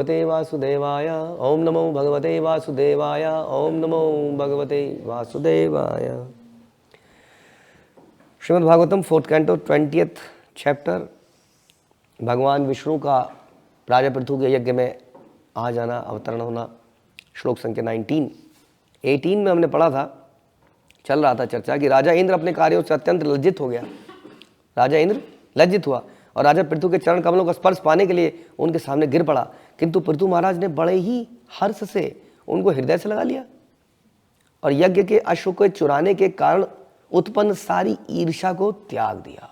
भगवते वासुदेवाय। ओम नमो भगवते वासुदेवाय। ओम नमो भगवते वासुदेवाय। Shrimad Bhagavatam 4th canto 20th chapter. भगवान विष्णु का राजा पृथु के यज्ञ में आ जाना, अवतरण होना। श्लोक संख्या 18 में हमने पढ़ा था, चल रहा था चर्चा कि राजा इंद्र अपने कार्यों से अत्यंत लज्जित हो गया। राजा इंद्र लज्जित हुआ और राजा पृथु के चरण कमलों का स्पर्श पाने के लिए उनके सामने गिर पड़ा, किंतु पृथु महाराज ने बड़े ही हर्ष से उनको हृदय से लगा लिया और यज्ञ के अश्व को चुराने के कारण उत्पन्न सारी ईर्ष्या को त्याग दिया।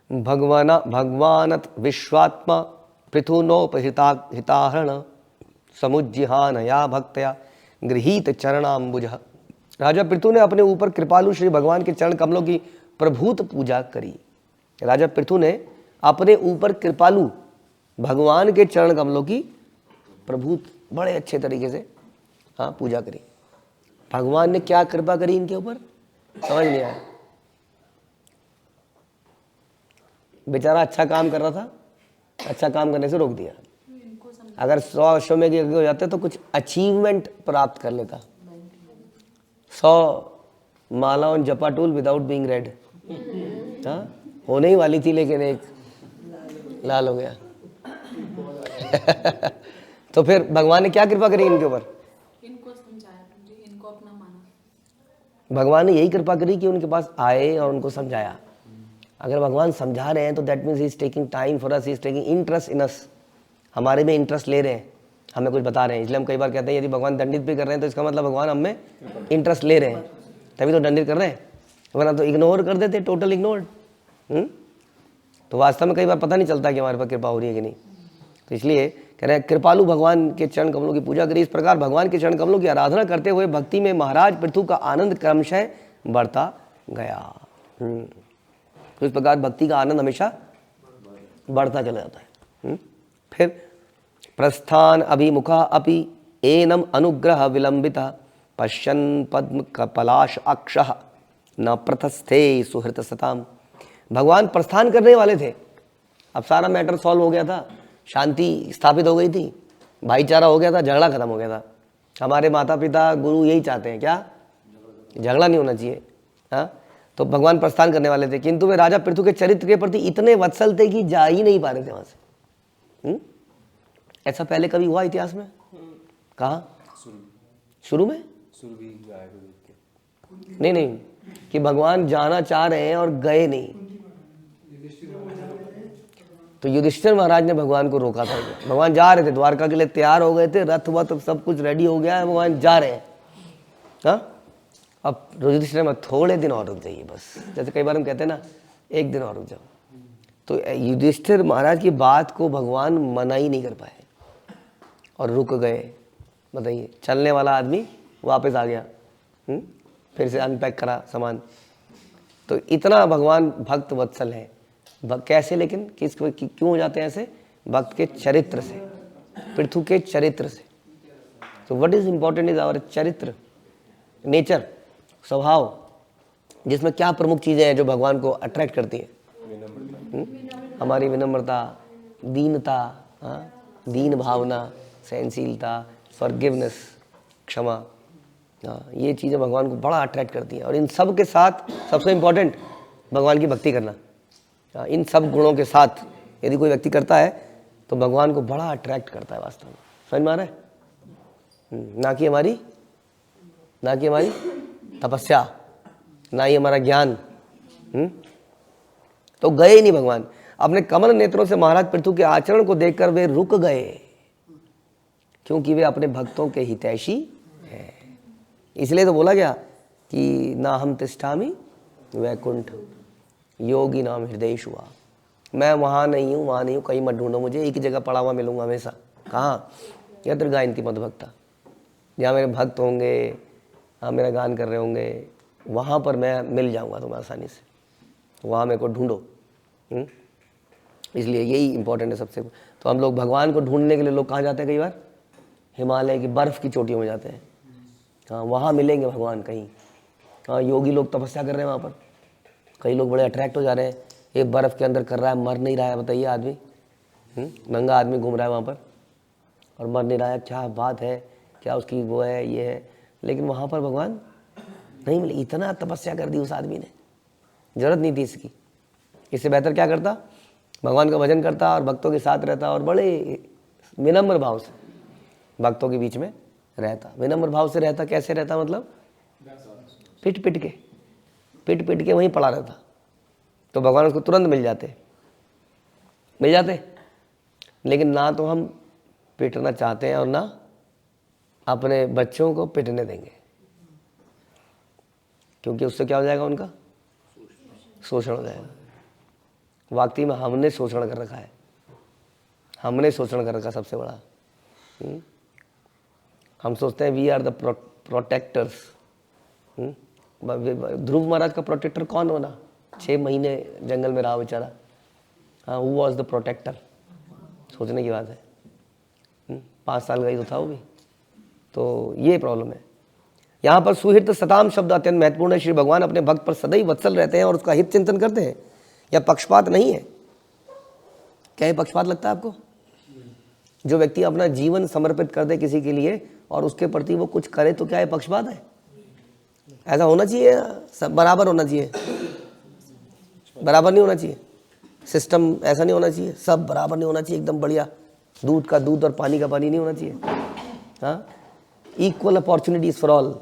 भगवानत विश्वात्मा पृथुनोपहिताहरण समुज्जिहानया भक्तया गृहीत चरणाम्बुज। राजा पृथु ने अपने ऊपर कृपालु श्री भगवान के चरण कमलों की प्रभूत पूजा करी। राजा पृथु ने अपने ऊपर कृपालु भगवान के चरण कमलों की प्रभूत बड़े अच्छे तरीके से पूजा करी। भगवान ने क्या कृपा करी इनके ऊपर, समझ नहीं आया। बेचारा अच्छा काम कर रहा था, अच्छा काम करने से रोक दिया। अगर 100 अश्वमेघ यज्ञ हो जाते तो कुछ अचीवमेंट प्राप्त कर लेता। 100 मालाओं जपा टूल विदाउट बीइंग रेड होने ही वाली थी, लेकिन एक लाल हो गया। तो फिर भगवान ने क्या कृपा करी इनके ऊपर? इनको समझाया, इनको अपना माना। भगवान ने यही कृपा करी कि उनके पास आए और उनको समझाया। अगर भगवान समझा रहे हैं तो that means he is taking time for us, he is taking interest in us. हमारे में इंटरेस्ट ले रहे हैं, हमें कुछ बता रहे हैं। इसलिए हम कई बार कहते हैं यदि भगवान दंडित भी कर रहे हैं तो इसका मतलब भगवान हमें इंटरेस्ट ले रहे हैं, तभी तो दंडित कर रहे हैं, वरना तो इग्नोर कर देते, टोटल इग्नोर्ड। तो वास्तव में कई बार पता नहीं चलता कि हमारे पर कृपा हो रही है कि नहीं। तो इसलिए कह रहे हैं कृपालु भगवान के चरण कमलों की पूजा करी। इस प्रकार भगवान के चरण कमलों की आराधना करते हुए भक्ति में महाराज पृथु का आनंद क्रमशः बढ़ता गया। तो इस प्रकार भक्ति का आनंद हमेशा बढ़ता चला जाता है। फिर प्रस्थान अभिमुखा अपि एनम अनुग्रह विलंबिता पश्यन् पद्म कपलाश अक्षः न प्रथस्थे सुहृत सताम। भगवान प्रस्थान करने वाले थे, अब सारा मैटर सॉल्व हो गया था, शांति स्थापित हो गई थी, भाईचारा हो गया था, झगड़ा खत्म हो गया था। हमारे माता पिता गुरु यही चाहते हैं, क्या? झगड़ा नहीं होना चाहिए। हाँ, तो भगवान प्रस्थान करने वाले थे, किंतु वे राजा पृथु के चरित्र के प्रति इतने वत्सल थे कि जा ही नहीं पा रहे थे वहां से। ऐसा पहले कभी हुआ इतिहास में? कहाँ? शुरू में? नहीं, कि भगवान जाना चाह रहे हैं और गए नहीं। तो युधिष्ठिर महाराज ने भगवान को रोका था। भगवान जा रहे थे, द्वारका के लिए तैयार हो गए थे, रथ वथ सब कुछ रेडी हो गया है, भगवान जा रहे हैं। हाँ, अब युधिष्ठिर में थोड़े दिन और रुक जाइए बस, जैसे कई बार हम कहते हैं ना, एक दिन और रुक जाओ। तो युधिष्ठिर महाराज की बात को भगवान मना ही नहीं कर पाए और रुक गए। बताइए, चलने वाला आदमी वापस आ गया, फिर से अनपैक करा सामान। तो इतना भगवान भक्त वत्सल है। कैसे, लेकिन क्यों हो जाते हैं ऐसे? भक्त के चरित्र से, पृथु के चरित्र से। तो what is important is our चरित्र, नेचर, स्वभाव, जिसमें क्या प्रमुख चीजें हैं जो भगवान को अट्रैक्ट करती हैं? हमारी विनम्रता, दीनता, दीन भावना, सहनशीलता, फॉरगिवनेस, क्षमा, ये चीज़ें भगवान को बड़ा अट्रैक्ट करती हैं। और इन सब के साथ सबसे इम्पोर्टेंट भगवान की भक्ति करना। इन सब गुणों के साथ यदि कोई व्यक्ति करता है तो भगवान को बड़ा अट्रैक्ट करता है वास्तव में। समझ में आ रहा है? ना कि हमारी तपस्या, ना ही हमारा ज्ञान। तो गए नहीं भगवान। अपने कमल नेत्रों से महाराज पृथु के आचरण को देखकर वे रुक गए, क्योंकि वे अपने भक्तों के हितैषी हैं। इसलिए तो बोला गया कि ना हम तिष्ठामि वैकुंठ योगी नाम हृदयेषु वा। मैं वहाँ नहीं हूँ, कहीं मत ढूंढो मुझे, एक ही जगह पड़ा हुआ मिलूंगा हमेशा। कहाँ? यत्र गायन्ति मद्भक्ता, जहाँ मेरे भक्त होंगे, हाँ मेरा गान कर रहे होंगे, वहाँ पर मैं मिल जाऊँगा तुम्हें आसानी से। वहाँ मेरे को ढूंढो। इसलिए यही इंपॉर्टेंट है सबसे। तो हम लोग भगवान को ढूंढने के लिए लोग कहाँ जाते हैं? कई बार हिमालय की बर्फ़ की चोटियों में जाते हैं। हाँ, वहाँ मिलेंगे भगवान कहीं। हाँ, योगी लोग तपस्या कर रहे हैं वहाँ पर। कई लोग बड़े अट्रैक्ट हो जा रहे हैं, ये बर्फ़ के अंदर कर रहा है, मर नहीं रहा है। बताइए आदमी, नंगा आदमी घूम रहा है वहाँ पर और मर नहीं रहा है, क्या बात है, क्या उसकी वो है, ये है। लेकिन वहाँ पर भगवान नहीं मिले। इतना तपस्या कर दी उस आदमी ने, जरूरत नहीं थी इसकी। इससे बेहतर क्या करता, भगवान का भजन करता और भक्तों के साथ रहता और बड़े विनम्र भाव से भक्तों के बीच में रहता। विनम्र भाव से रहता, कैसे रहता मतलब पिट पिट के वहीं पड़ा रहता, तो भगवान उसको तुरंत मिल जाते। लेकिन ना तो हम पिटना चाहते हैं और ना अपने बच्चों को पिटने देंगे, क्योंकि उससे क्या हो जाएगा, उनका शोषण हो जाएगा। वाकई में हमने शोषण कर रखा है, हमने शोषण कर रखा सबसे बड़ा। हम सोचते हैं वी आर द प्रोटेक्टर्स। ध्रुव महाराज का प्रोटेक्टर कौन होना, 6 महीने जंगल में रहा बेचारा। हाँ, हु वॉज द प्रोटेक्टर, सोचने की बात है। 5 साल का ही तो था वो भी। तो ये प्रॉब्लम है यहाँ पर। सुहित सताम शब्द अत्यंत महत्वपूर्ण है। श्री भगवान अपने भक्त पर सदैव वत्सल रहते हैं और उसका हित चिंतन करते हैं। यह पक्षपात नहीं है। क्या ये पक्षपात लगता है आपको? जो व्यक्ति अपना जीवन समर्पित कर दे किसी के लिए और उसके प्रति वो कुछ करे, तो क्या ये पक्षपात है? ऐसा होना चाहिए, सब बराबर होना चाहिए। बराबर नहीं होना चाहिए, सिस्टम ऐसा नहीं होना चाहिए, सब बराबर नहीं होना चाहिए, एकदम बढ़िया दूध का दूध और पानी का पानी नहीं होना चाहिए। हाँ, इक्वल अपॉर्चुनिटीज फॉर ऑल।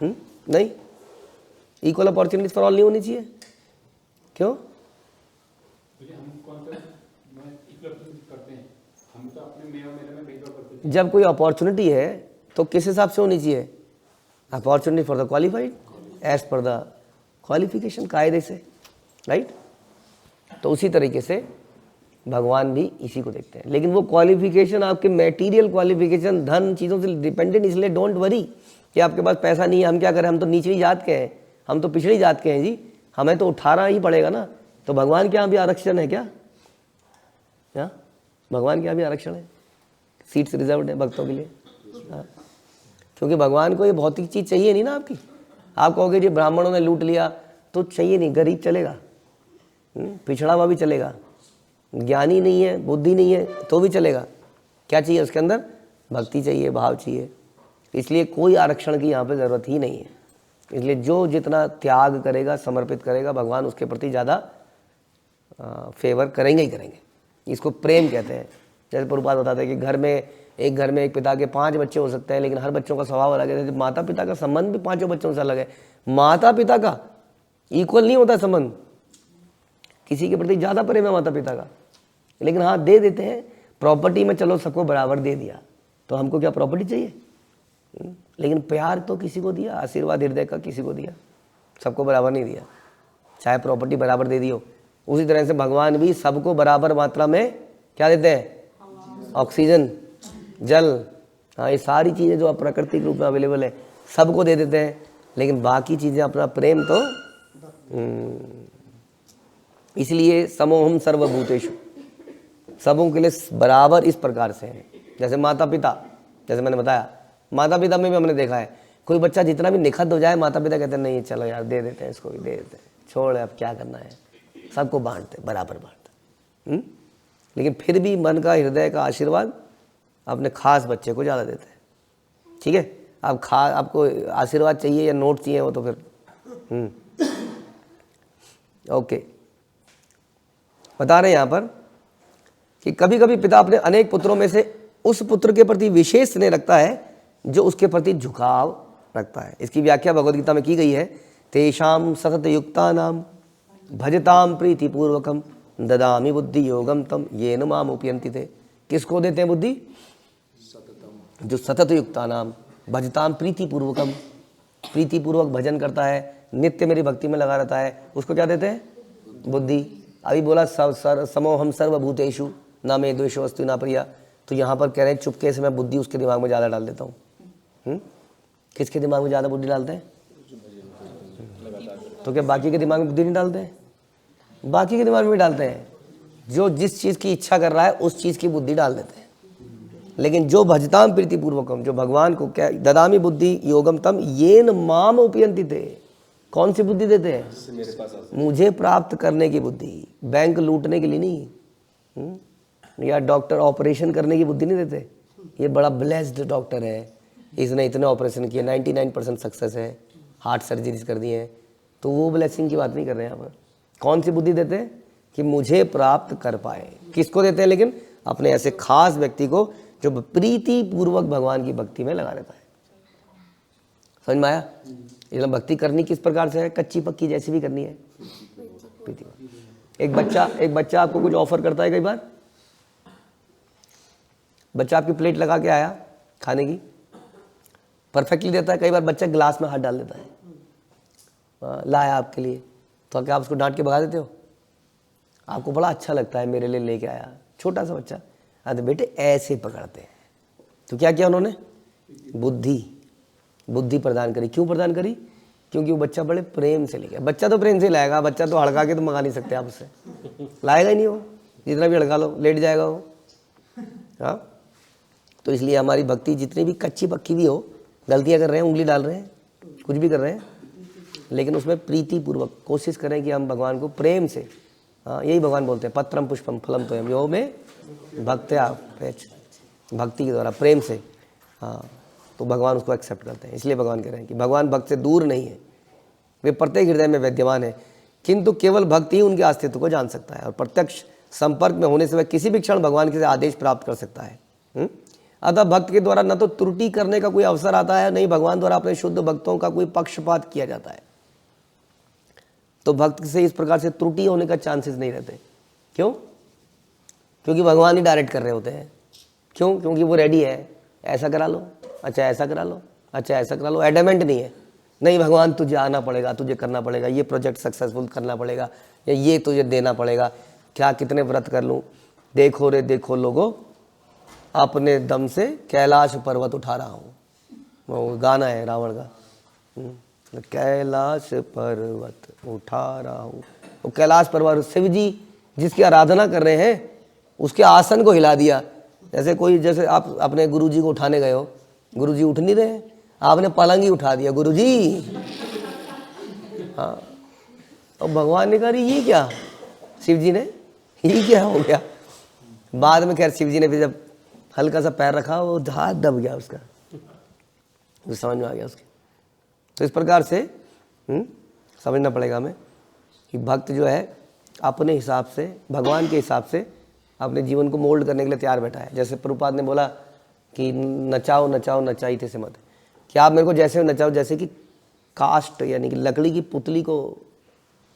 नहीं, इक्वल अपॉर्चुनिटीज फॉर ऑल नहीं होनी चाहिए। क्यों? जब कोई अपॉर्चुनिटी है तो किस हिसाब से होनी चाहिए? Opportunity for the qualified age पर द क्वालिफिकेशन, कायदे से, राइट। तो उसी तरीके से भगवान भी इसी को देखते हैं। लेकिन वो क्वालिफिकेशन आपके मटेरियल क्वालिफिकेशन, धन, चीज़ों से डिपेंडेंट, इसलिए डोंट वरी कि आपके पास पैसा नहीं है, हम क्या करें, हम तो निचली जात के हैं, हम तो पिछड़ी जात के हैं जी, हमें तो उठाना ही पड़ेगा ना। तो भगवान के यहाँ भी आरक्षण है क्या? भगवान के यहाँ भी आरक्षण है, सीट्स रिजर्व्ड है भक्तों के लिए। क्योंकि भगवान को ये भौतिक चीज़ चाहिए नहीं ना आपकी। आप कहोगे जी ब्राह्मणों ने लूट लिया तो चाहिए नहीं, गरीब चलेगा, पिछड़ा हुआ भी चलेगा, ज्ञानी नहीं है, बुद्धि नहीं है तो भी चलेगा। क्या चाहिए उसके अंदर? भक्ति चाहिए, भाव चाहिए। इसलिए कोई आरक्षण की यहाँ पे ज़रूरत ही नहीं है। इसलिए जो जितना त्याग करेगा, समर्पित करेगा, भगवान उसके प्रति ज़्यादा फेवर करेंगे ही करेंगे। इसको प्रेम कहते हैं। जैसे प्रभुपाद बताते हैं कि घर में एक पिता के 5 बच्चे हो सकते हैं, लेकिन हर बच्चों का स्वभाव अलग है। माता पिता का संबंध भी 5 बच्चों से अलग है। माता पिता का इक्वल नहीं होता संबंध। किसी के प्रति ज़्यादा प्रेम है माता पिता का, लेकिन हाँ दे देते हैं। प्रॉपर्टी में चलो सबको बराबर दे दिया, तो हमको क्या प्रॉपर्टी चाहिए? लेकिन प्यार तो किसी को दिया, आशीर्वाद हृदय का किसी को दिया, सबको बराबर नहीं दिया। चाहे प्रॉपर्टी बराबर दे दियो। उसी तरह से भगवान भी सबको बराबर मात्रा में क्या देते हैं? ऑक्सीजन, जल, हाँ, ये सारी चीज़ें जो प्राकृतिक रूप में अवेलेबल है सबको दे देते हैं। लेकिन बाकी चीज़ें, अपना प्रेम तो इसलिए समोहम सर्वभूतेषु, सबों के लिए बराबर इस प्रकार से है। जैसे माता पिता, जैसे मैंने बताया, माता पिता में भी हमने देखा है कोई बच्चा जितना भी निखत हो जाए, माता पिता कहते हैं नहीं चलो यार दे देते हैं, इसको भी दे देते हैं, छोड़ अब क्या करना है, सबको बांटते, बराबर बांटते। लेकिन फिर भी मन का, हृदय का आशीर्वाद अपने खास बच्चे को ज़्यादा देते हैं। ठीक है, अब आपको आशीर्वाद चाहिए या नोट चाहिए, वो तो फिर ओके। बता रहे हैं यहाँ पर कि कभी कभी पिता अपने अनेक पुत्रों में से उस पुत्र के प्रति विशेष स्नेह रखता है जो उसके प्रति झुकाव रखता है। इसकी व्याख्या भगवद गीता में की गई है। तेषाम सतत युक्ता नाम भजताम प्रीति पूर्वकम ददामि बुद्धि योगम तम येन माम उपयंति थे। किसको देते हैं बुद्धि? जो सतत युक्ता नाम भजताम प्रीति पूर्वकम, प्रीति पूर्वक भजन करता है, नित्य मेरी भक्ति में लगा रहता है, उसको क्या देते हैं? बुद्धि। अभी बोला समोहम सर्वभूतेषु ना मे द्वेषो वस्तु ना प्रिया, तो यहाँ पर कह रहे हैं चुपके से मैं बुद्धि उसके दिमाग में ज़्यादा डाल देता हूँ। किसके दिमाग में ज़्यादा बुद्धि डालते हैं? तो क्या बाकी के दिमाग में बुद्धि नहीं डालते हैं? बाकी के दिमाग में भी डालते हैं। जो जिस चीज़ की इच्छा कर रहा है उस चीज़ की बुद्धि डाल देते हैं। लेकिन जो भजताम प्रीति पूर्वकम, जो भगवान को क्या ददामी बुद्धि योगम तम येन माम उपयंति थे, कौन सी बुद्धि देते हैं? मुझे प्राप्त करने की बुद्धि, बैंक लूटने के लिए नहीं। या डॉक्टर ऑपरेशन करने की बुद्धि नहीं देते, ये बड़ा ब्लेस्ड डॉक्टर है, इसने इतने ऑपरेशन किए, 99% सक्सेस है, हार्ट सर्जरीज कर दी हैं, तो वो ब्लेसिंग की बात नहीं कर रहे हैं यहाँ पर। कौन सी बुद्धि देते हैं कि मुझे प्राप्त कर पाए, किसको देते हैं, लेकिन अपने ऐसे खास व्यक्ति को जो प्रीति पूर्वक भगवान की भक्ति में लगा रहता है। समझ में आया? इसलिए भक्ति करनी किस प्रकार से है, कच्ची पक्की जैसी भी करनी है, प्रीति। एक बच्चा आपको कुछ ऑफर करता है, कई बार बच्चा आपकी प्लेट लगा के आया खाने की, परफेक्टली देता है, कई बार बच्चा ग्लास में हाथ डाल देता है, लाया आपके लिए, तो क्या आप उसको डांट के भगा देते हो? आपको बड़ा अच्छा लगता है, मेरे लिए लेके आया, छोटा सा बच्चा, अरे बेटे ऐसे पकड़ते हैं। तो क्या किया उन्होंने? बुद्धि प्रदान करी। क्यों प्रदान करी? क्योंकि वो बच्चा बड़े प्रेम से ले गया। बच्चा तो प्रेम से लाएगा, बच्चा तो हड़का के तो मंगा नहीं सकते आप उससे, लाएगा ही नहीं वो, जितना भी हड़का लो लेट जाएगा वो। हाँ, तो इसलिए हमारी भक्ति जितनी भी कच्ची पक्की भी हो, गलतियाँ कर रहे हैं, उंगली डाल रहे हैं, कुछ भी कर रहे हैं, लेकिन उसमें प्रीति पूर्वक कोशिश करें कि हम भगवान को प्रेम से, हाँ यही भगवान बोलते हैं, पत्रम पुष्पम फलम तोयम यो में भक्त्या, भक्ति के द्वारा प्रेम से, हाँ, तो भगवान उसको एक्सेप्ट करते हैं। इसलिए भगवान कह रहे हैं कि भगवान भक्त से दूर नहीं है, वे प्रत्येक हृदय में विद्यमान है, किंतु केवल भक्ति ही उनके अस्तित्व को जान सकता है, और प्रत्यक्ष संपर्क में होने से वह किसी भी क्षण भगवान के आदेश प्राप्त कर सकता है। अतः भक्त के द्वारा न तो त्रुटि करने का कोई अवसर आता है, नहीं भगवान द्वारा अपने शुद्ध भक्तों का कोई पक्षपात किया जाता है। तो भक्त से इस प्रकार से त्रुटि होने का चांसेस नहीं रहते। क्यों? क्योंकि भगवान ही डायरेक्ट कर रहे होते हैं। क्यों? क्योंकि वो रेडी है, ऐसा करा लो, अच्छा ऐसा करा लो, अच्छा ऐसा करा लो, एडमेंट नहीं है, नहीं भगवान तुझे आना पड़ेगा, तुझे करना पड़ेगा, ये प्रोजेक्ट सक्सेसफुल करना पड़ेगा, या ये तुझे देना पड़ेगा, क्या कितने व्रत कर लूँ, देखो रे देखो लोगों, अपने दम से कैलाश पर्वत उठा रहा हूँ, वो गाना है रावण का, कैलाश पर्वत उठा रहा हूँ। वो कैलाश पर्वत शिव जी जिसकी आराधना कर रहे हैं उसके आसन को हिला दिया। जैसे आप अपने गुरुजी को उठाने गए हो, गुरुजी उठ नहीं रहे, आपने पलंग ही उठा दिया, गुरुजी। हाँ, और भगवान ने कहा ये क्या, शिव जी ने ये क्या हो गया। बाद में खैर शिव जी ने फिर जब हल्का सा पैर रखा, वो हाथ दब गया उसका, तो समझ में आ गया उसके। तो इस प्रकार से समझना पड़ेगा हमें कि भक्त जो है अपने हिसाब से, भगवान के हिसाब से अपने जीवन को मोल्ड करने के लिए तैयार बैठा है। जैसे प्रभुपाद ने बोला कि नचाओ नचाओ नचाई थे से मत, कि आप मेरे को जैसे नचाओ, जैसे कि कास्ट यानी कि लकड़ी की पुतली को,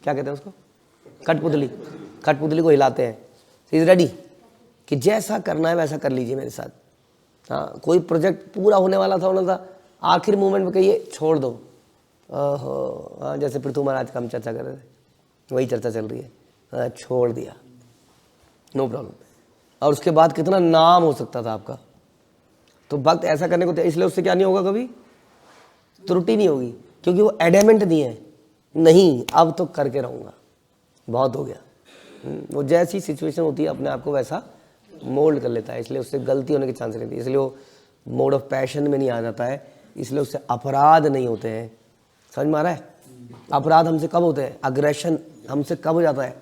क्या कहते हैं उसको, कठपुतली को हिलाते हैं। इज रेडी कि जैसा करना है वैसा कर लीजिए मेरे साथ। हाँ, कोई प्रोजेक्ट पूरा होने वाला था, आखिर मोमेंट में कहिए छोड़ दो, ओहो, हाँ जैसे पृथ्वी महाराज का हम चर्चा कर रहे थे, वही चर्चा चल रही है, हाँ, छोड़ दिया, नो प्रॉब्लम। और उसके बाद कितना नाम हो सकता था आपका। तो भक्त ऐसा करने को, इसलिए उससे क्या नहीं होगा, कभी त्रुटि नहीं होगी, क्योंकि वो एडेमेंट नहीं है, नहीं अब तो करके रहूँगा, बहुत हो गया। वो जैसी सिचुएशन होती है अपने आप को वैसा मोल्ड कर लेता है, इसलिए उससे गलती होने के चांस रहती है, इसलिए वो मोड ऑफ पैशन में नहीं आ जाता है, इसलिए उससे अपराध नहीं होते हैं। समझ में आ रहा है? अपराध हमसे कब होते हैं, अग्रेशन हमसे कब हो जाता है,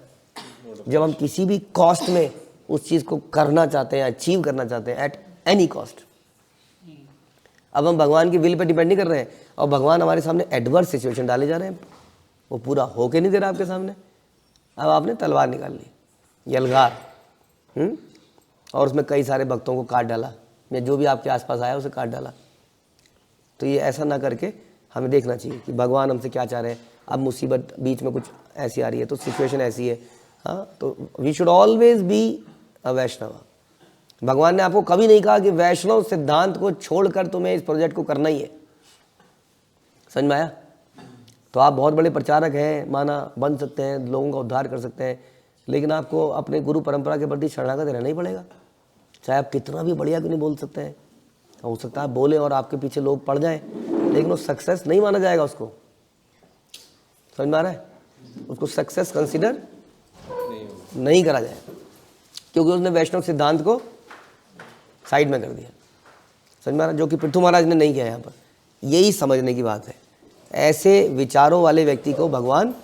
जब हम किसी भी कॉस्ट में उस चीज़ को करना चाहते हैं, अचीव करना चाहते हैं, एट एनी कॉस्ट। अब हम भगवान की विल पे डिपेंड नहीं कर रहे हैं, और भगवान हमारे सामने एडवर्स सिचुएशन डाले जा रहे हैं, वो पूरा होके नहीं दे रहा आपके सामने। अब आपने तलवार निकाल ली, यलगार, और उसमें कई सारे भक्तों को काट डाला, या जो भी आपके आसपास आया उसे काट डाला। तो ये ऐसा ना करके हमें देखना चाहिए कि भगवान हमसे क्या चाह रहे हैं। अब मुसीबत बीच में कुछ ऐसी आ रही है, तो सिचुएशन ऐसी है, हाँ, तो we should always be a Vaishnav. भगवान ने आपको कभी नहीं कहा कि वैष्णव सिद्धांत को छोड़कर तुम्हें इस प्रोजेक्ट को करना ही है। समझ में आया? तो आप बहुत बड़े प्रचारक हैं, माना बन सकते हैं, लोगों का उद्धार कर सकते हैं, लेकिन आपको अपने गुरु परंपरा के प्रति शरणागत रहना ही पड़ेगा। चाहे आप कितना भी बढ़िया क्यों नहीं बोल सकते हैं, हो सकता है बोले और आपके पीछे लोग पड़ जाएं, लेकिन वो सक्सेस नहीं माना जाएगा उसको। समझ में आ रहा है? उसको सक्सेस कंसीडर नहीं करा जाएगा, क्योंकि उसने वैष्णव सिद्धांत को साइड में कर दिया। समझ में आ रहा है? जो कि पृथ्वी महाराज ने नहीं किया। यहाँ पर यही समझने की बात है। ऐसे विचारों वाले व्यक्ति को भगवान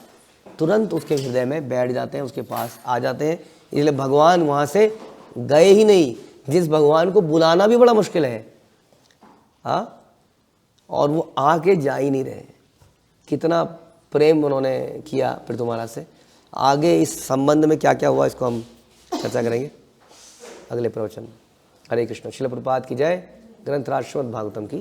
तुरंत उसके हृदय में बैठ जाते हैं, उसके पास आ जाते हैं। इसलिए भगवान वहाँ से गए ही नहीं, जिस भगवान को बुलाना भी बड़ा मुश्किल है, हाँ, और वो आके जा ही नहीं रहे। कितना प्रेम उन्होंने किया फिर तुम्हारा से। आगे इस संबंध में क्या क्या हुआ इसको हम चर्चा करेंगे अगले प्रवचन में। हरे कृष्ण। श्रील प्रभुपाद की जय। ग्रंथराज श्रीमद् भागवतम की